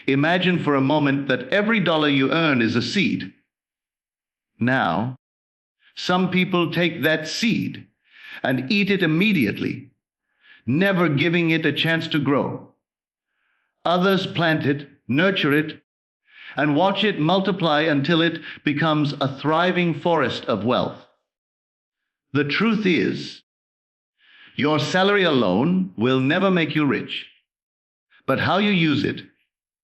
Imagine for a moment that every dollar you earn is a seed. Now, some people take that seed and eat it immediately, never giving it a chance to grow. Others plant it, nurture it, and watch it multiply until it becomes a thriving forest of wealth. The truth is, your salary alone will never make you rich, but how you use it,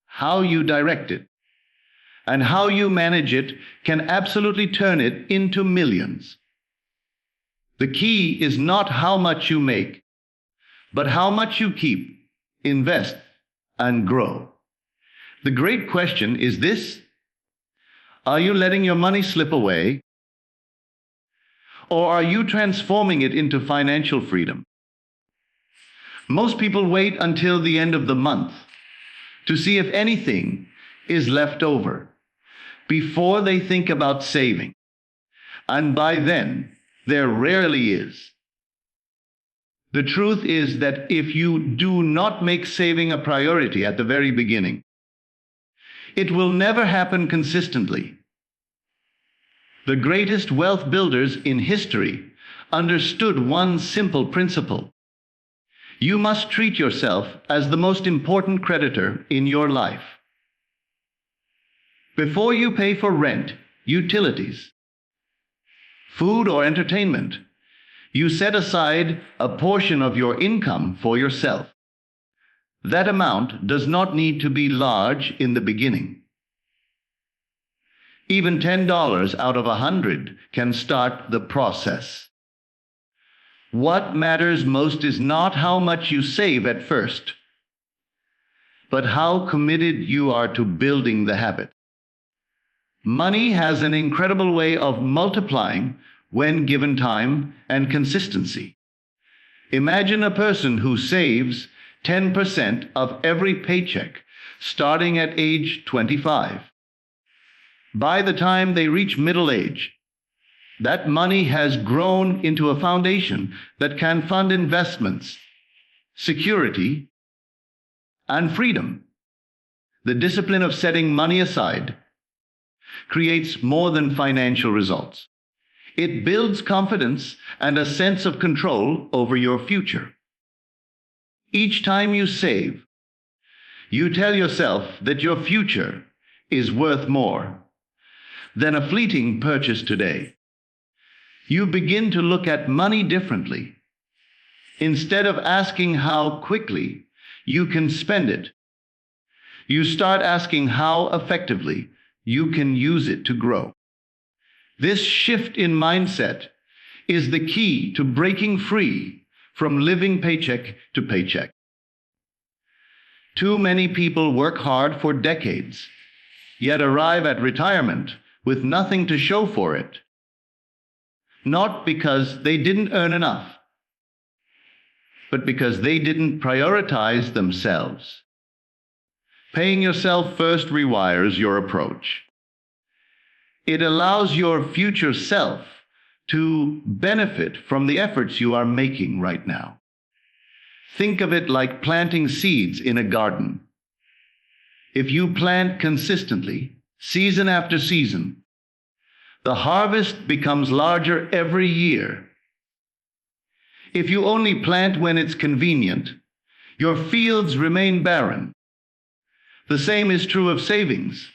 how you direct it, and how you manage it can absolutely turn it into millions. The key is not how much you make, but how much you keep, invest, and grow. The great question is this: are you letting your money slip away, or are you transforming it into financial freedom? Most people wait until the end of the month to see if anything is left over before they think about saving. And by then, there rarely is. The truth is that if you do not make saving a priority at the very beginning, it will never happen consistently. The greatest wealth builders in history understood one simple principle. You must treat yourself as the most important creditor in your life. Before you pay for rent, utilities, food, or entertainment, you set aside a portion of your income for yourself. That amount does not need to be large in the beginning. Even $10 out of 100 can start the process. What matters most is not how much you save at first, but how committed you are to building the habit. Money has an incredible way of multiplying when given time and consistency. Imagine a person who saves 10% of every paycheck starting at age 25. By the time they reach middle age, that money has grown into a foundation that can fund investments, security, and freedom. The discipline of setting money aside creates more than financial results. It builds confidence and a sense of control over your future. Each time you save, you tell yourself that your future is worth more than a fleeting purchase today. You begin to look at money differently. Instead of asking how quickly you can spend it, you start asking how effectively you can use it to grow. This shift in mindset is the key to breaking free from living paycheck to paycheck. Too many people work hard for decades, yet arrive at retirement with nothing to show for it. Not because they didn't earn enough, but because they didn't prioritize themselves. Paying yourself first rewires your approach. It allows your future self to benefit from the efforts you are making right now. Think of it like planting seeds in a garden. If you plant consistently, season after season, the harvest becomes larger every year. If you only plant when it's convenient, your fields remain barren. The same is true of savings.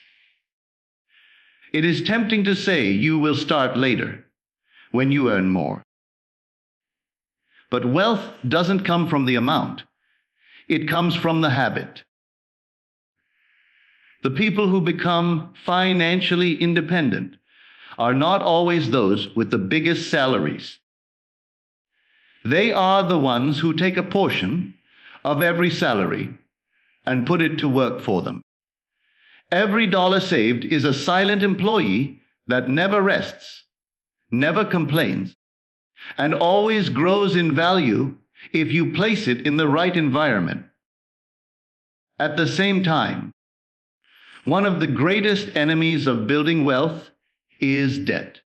It is tempting to say you will start later, when you earn more. But wealth doesn't come from the amount. It comes from the habit. The people who become financially independent are not always those with the biggest salaries. They are the ones who take a portion of every salary and put it to work for them. Every dollar saved is a silent employee that never rests, never complains, and always grows in value if you place it in the right environment. At the same time, one of the greatest enemies of building wealth is debt.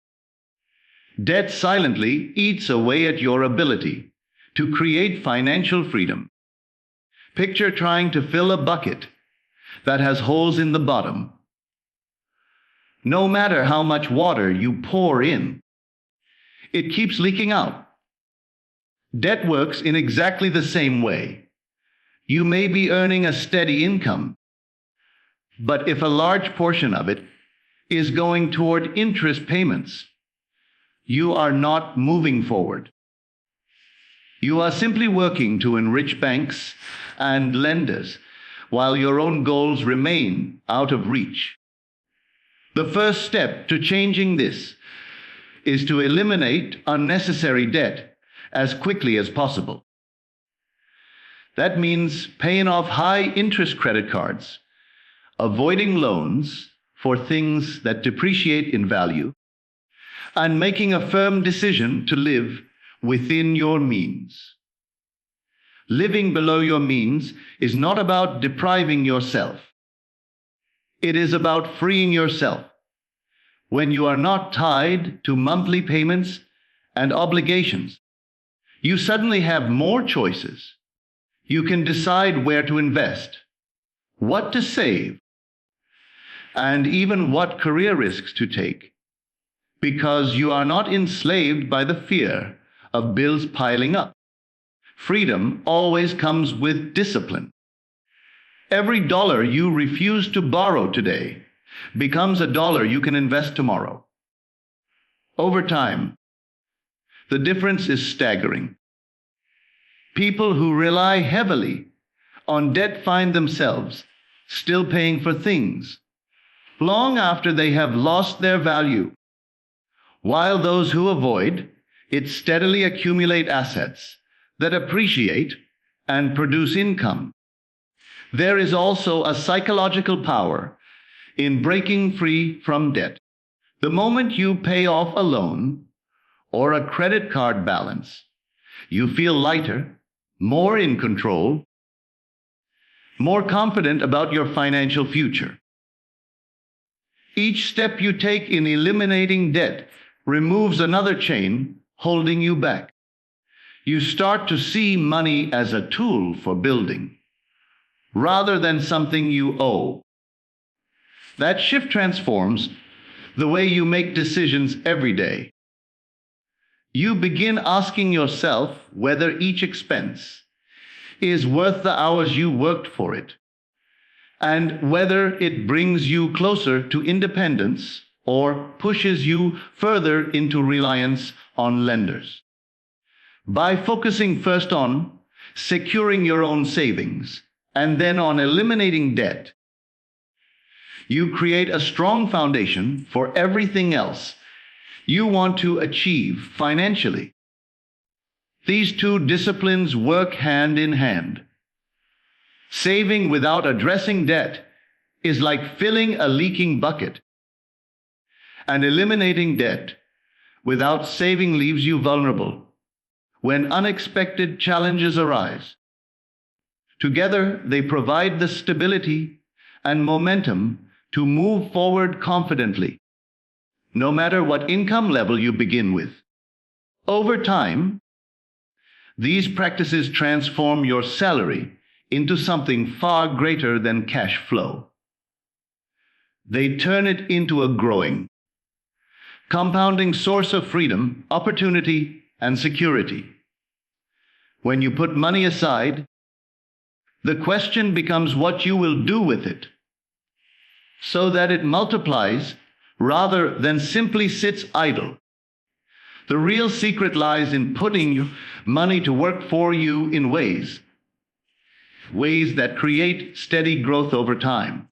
Debt silently eats away at your ability to create financial freedom. Picture trying to fill a bucket that has holes in the bottom. No matter how much water you pour in, it keeps leaking out. Debt works in exactly the same way. You may be earning a steady income, but if a large portion of it is going toward interest payments, you are not moving forward. You are simply working to enrich banks and lenders while your own goals remain out of reach. The first step to changing this is to eliminate unnecessary debt as quickly as possible. That means paying off high-interest credit cards, avoiding loans for things that depreciate in value, and making a firm decision to live within your means. Living below your means is not about depriving yourself. It is about freeing yourself. When you are not tied to monthly payments and obligations, you suddenly have more choices. You can decide where to invest, what to save, and even what career risks to take, because you are not enslaved by the fear of bills piling up. Freedom always comes with discipline. Every dollar you refuse to borrow today becomes a dollar you can invest tomorrow. Over time, the difference is staggering. People who rely heavily on debt find themselves still paying for things long after they have lost their value, while those who avoid it steadily accumulate assets that appreciate and produce income. There is also a psychological power in breaking free from debt. The moment you pay off a loan or a credit card balance, you feel lighter, more in control, more confident about your financial future. Each step you take in eliminating debt removes another chain holding you back. You start to see money as a tool for building, rather than something you owe. That shift transforms the way you make decisions every day. You begin asking yourself whether each expense is worth the hours you worked for it, and whether it brings you closer to independence or pushes you further into reliance on lenders. By focusing first on securing your own savings and then on eliminating debt, you create a strong foundation for everything else you want to achieve financially. These two disciplines work hand in hand. Saving without addressing debt is like filling a leaking bucket, and eliminating debt without saving leaves you vulnerable when unexpected challenges arise. Together, they provide the stability and momentum to move forward confidently, no matter what income level you begin with. Over time, these practices transform your salary into something far greater than cash flow. They turn it into a growing, compounding source of freedom, opportunity, and security. When you put money aside, the question becomes what you will do with it, so that it multiplies rather than simply sits idle. The real secret lies in putting your money to work for you in ways that create steady growth over time.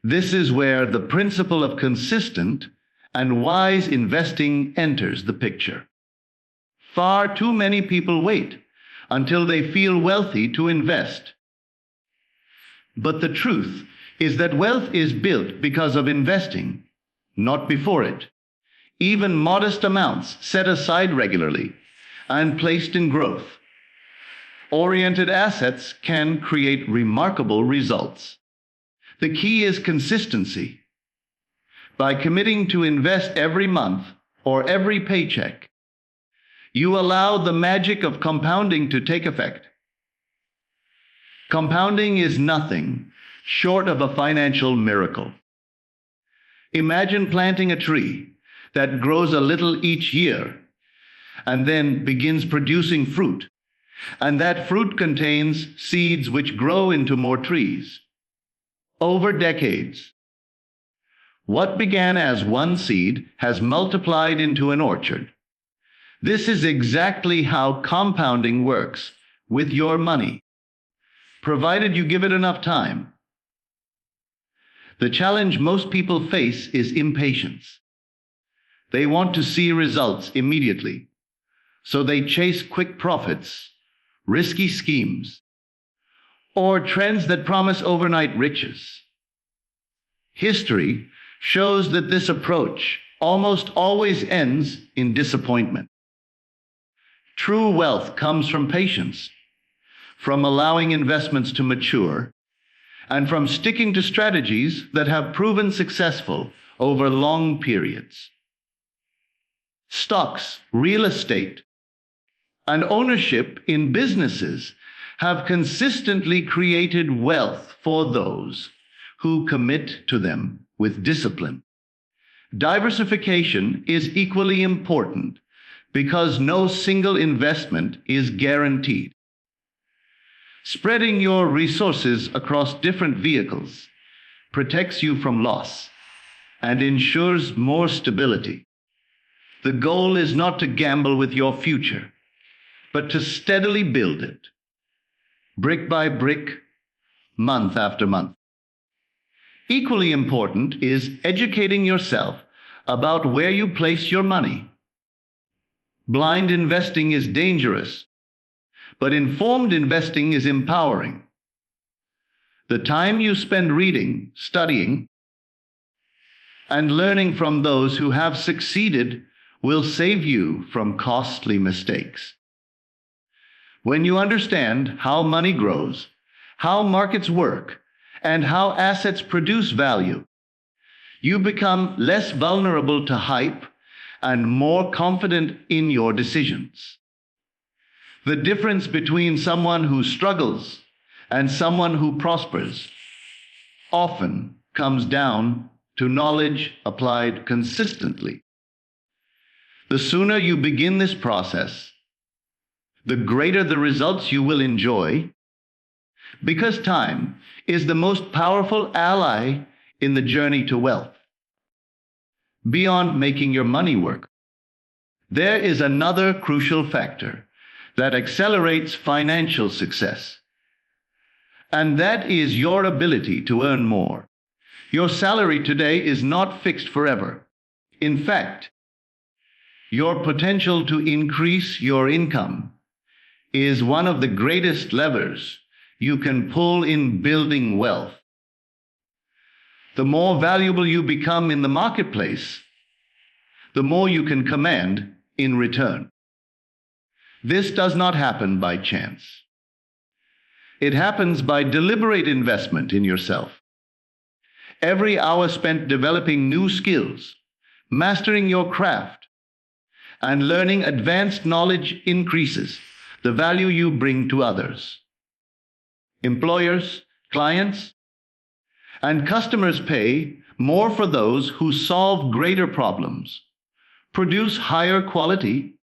This is where the principle of consistent and wise investing enters the picture. Far too many people wait until they feel wealthy to invest. But the truth is that wealth is built because of investing, not before it. Even modest amounts set aside regularly and placed in growth-oriented assets can create remarkable results. The key is consistency. By committing to invest every month or every paycheck, you allow the magic of compounding to take effect. Compounding is nothing short of a financial miracle. Imagine planting a tree that grows a little each year and then begins producing fruit, and that fruit contains seeds which grow into more trees. Over decades, what began as one seed has multiplied into an orchard. This is exactly how compounding works with your money, provided you give it enough time. The challenge most people face is impatience. They want to see results immediately, so they chase quick profits, risky schemes, or trends that promise overnight riches. History shows that this approach almost always ends in disappointment. True wealth comes from patience, from allowing investments to mature, and from sticking to strategies that have proven successful over long periods. Stocks, real estate, and ownership in businesses have consistently created wealth for those who commit to them with discipline. Diversification is equally important because no single investment is guaranteed. Spreading your resources across different vehicles protects you from loss and ensures more stability. The goal is not to gamble with your future, but to steadily build it, brick by brick, month after month. Equally important is educating yourself about where you place your money. Blind investing is dangerous, but informed investing is empowering. The time you spend reading, studying, and learning from those who have succeeded will save you from costly mistakes. When you understand how money grows, how markets work, and how assets produce value, you become less vulnerable to hype and more confident in your decisions. The difference between someone who struggles and someone who prospers often comes down to knowledge applied consistently. The sooner you begin this process, the greater the results you will enjoy, because time is the most powerful ally in the journey to wealth. Beyond making your money work, there is another crucial factor that accelerates financial success, and that is your ability to earn more. Your salary today is not fixed forever. In fact, your potential to increase your income is one of the greatest levers you can pull in building wealth. The more valuable you become in the marketplace, the more you can command in return. This does not happen by chance. It happens by deliberate investment in yourself. Every hour spent developing new skills, mastering your craft, and learning advanced knowledge increases the value you bring to others. Employers, clients, and customers pay more for those who solve greater problems, produce higher quality,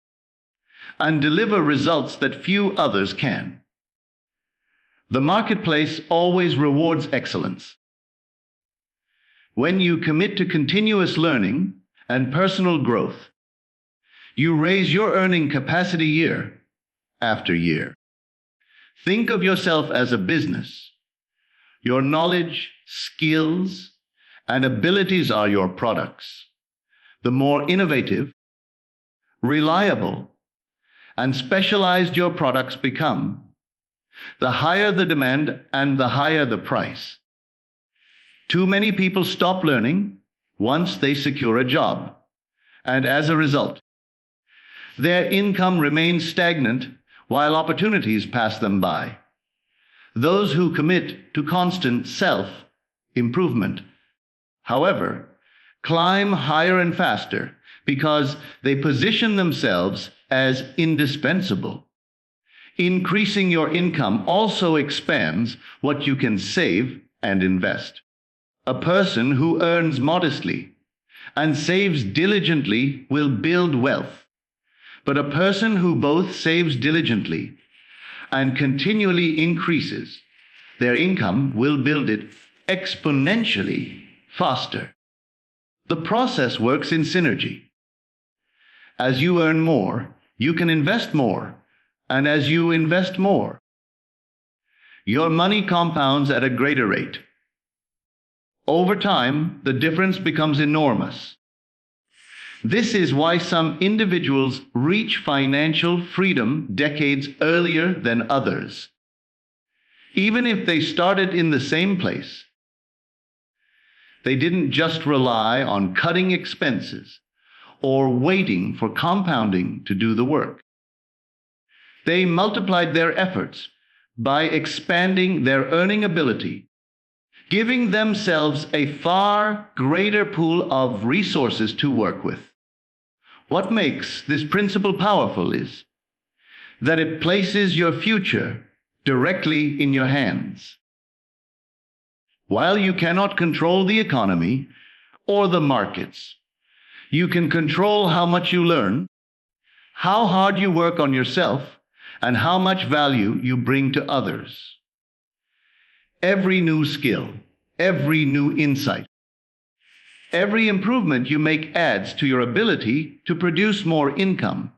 and deliver results that few others can. The marketplace always rewards excellence. When you commit to continuous learning and personal growth, you raise your earning capacity year after year. Think of yourself as a business. Your knowledge, skills, and abilities are your products. The more innovative, reliable, and specialized your products become, the higher the demand and the higher the price. Too many people stop learning once they secure a job, and as a result, their income remains stagnant while opportunities pass them by. Those who commit to constant self-improvement, however, climb higher and faster because they position themselves as indispensable. Increasing your income also expands what you can save and invest. A person who earns modestly and saves diligently will build wealth. But a person who both saves diligently and continually increases their income will build it exponentially faster. The process works in synergy. As you earn more, you can invest more. And as you invest more, your money compounds at a greater rate. Over time, the difference becomes enormous. This is why some individuals reach financial freedom decades earlier than others. Even if they started in the same place, they didn't just rely on cutting expenses or waiting for compounding to do the work. They multiplied their efforts by expanding their earning ability, giving themselves a far greater pool of resources to work with. What makes this principle powerful is that it places your future directly in your hands. While you cannot control the economy or the markets, you can control how much you learn, how hard you work on yourself, and how much value you bring to others. Every new skill, every new insight, every improvement you make adds to your ability to produce more income.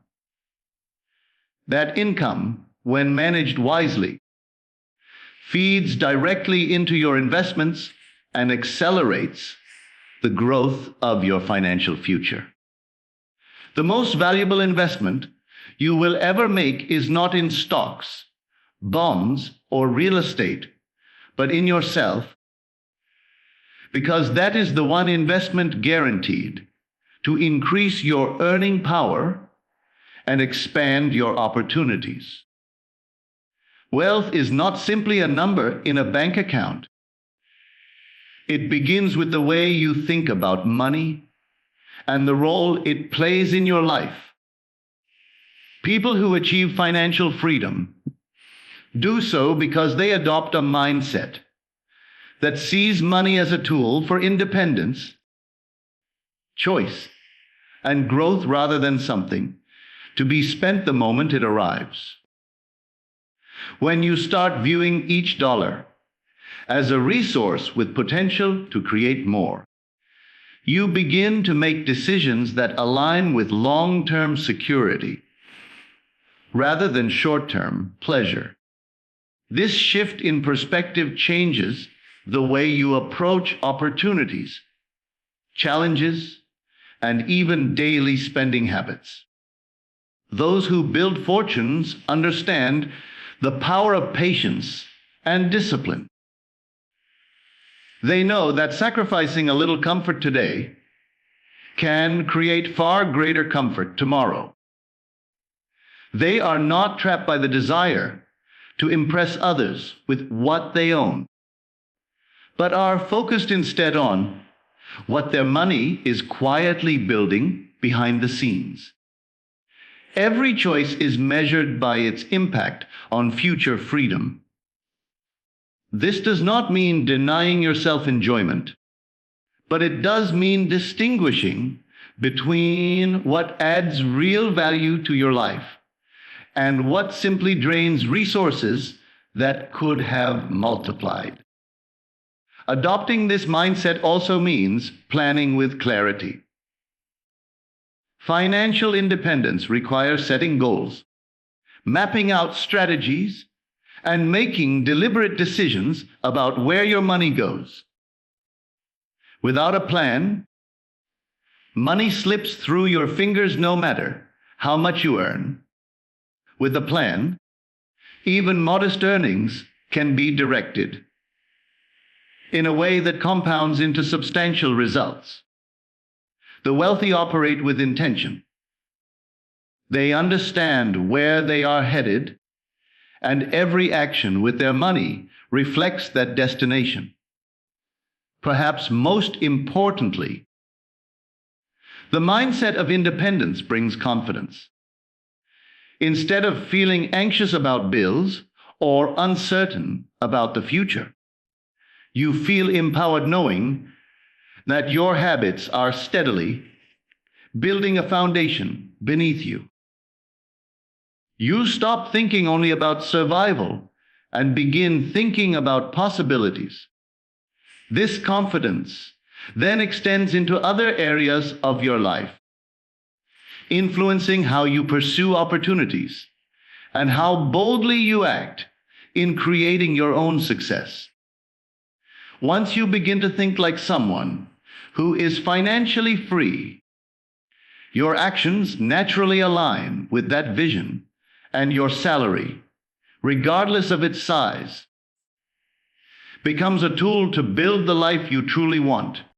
That income, when managed wisely, feeds directly into your investments and accelerates the growth of your financial future. The most valuable investment you will ever make is not in stocks, bonds, or real estate, but in yourself, because that is the one investment guaranteed to increase your earning power and expand your opportunities. Wealth is not simply a number in a bank account. It begins with the way you think about money and the role it plays in your life. People who achieve financial freedom do so because they adopt a mindset that sees money as a tool for independence, choice, and growth rather than something to be spent the moment it arrives. When you start viewing each dollar as a resource with potential to create more, you begin to make decisions that align with long-term security rather than short-term pleasure. This shift in perspective changes the way you approach opportunities, challenges, and even daily spending habits. Those who build fortunes understand the power of patience and discipline. They know that sacrificing a little comfort today can create far greater comfort tomorrow. They are not trapped by the desire to impress others with what they own, but are focused instead on what their money is quietly building behind the scenes. Every choice is measured by its impact on future freedom. This does not mean denying yourself enjoyment, but it does mean distinguishing between what adds real value to your life and what simply drains resources that could have multiplied. Adopting this mindset also means planning with clarity. Financial independence requires setting goals, mapping out strategies, and making deliberate decisions about where your money goes. Without a plan, money slips through your fingers no matter how much you earn. With a plan, even modest earnings can be directed in a way that compounds into substantial results. The wealthy operate with intention. They understand where they are headed, and every action with their money reflects that destination. Perhaps most importantly, the mindset of independence brings confidence. instead of feeling anxious about bills or uncertain about the future. You feel empowered knowing that your habits are steadily building a foundation beneath you. You stop thinking only about survival and begin thinking about possibilities. This confidence then extends into other areas of your life, influencing how you pursue opportunities and how boldly you act in creating your own success. Once you begin to think like someone who is financially free, your actions naturally align with that vision, and your salary, regardless of its size, becomes a tool to build the life you truly want.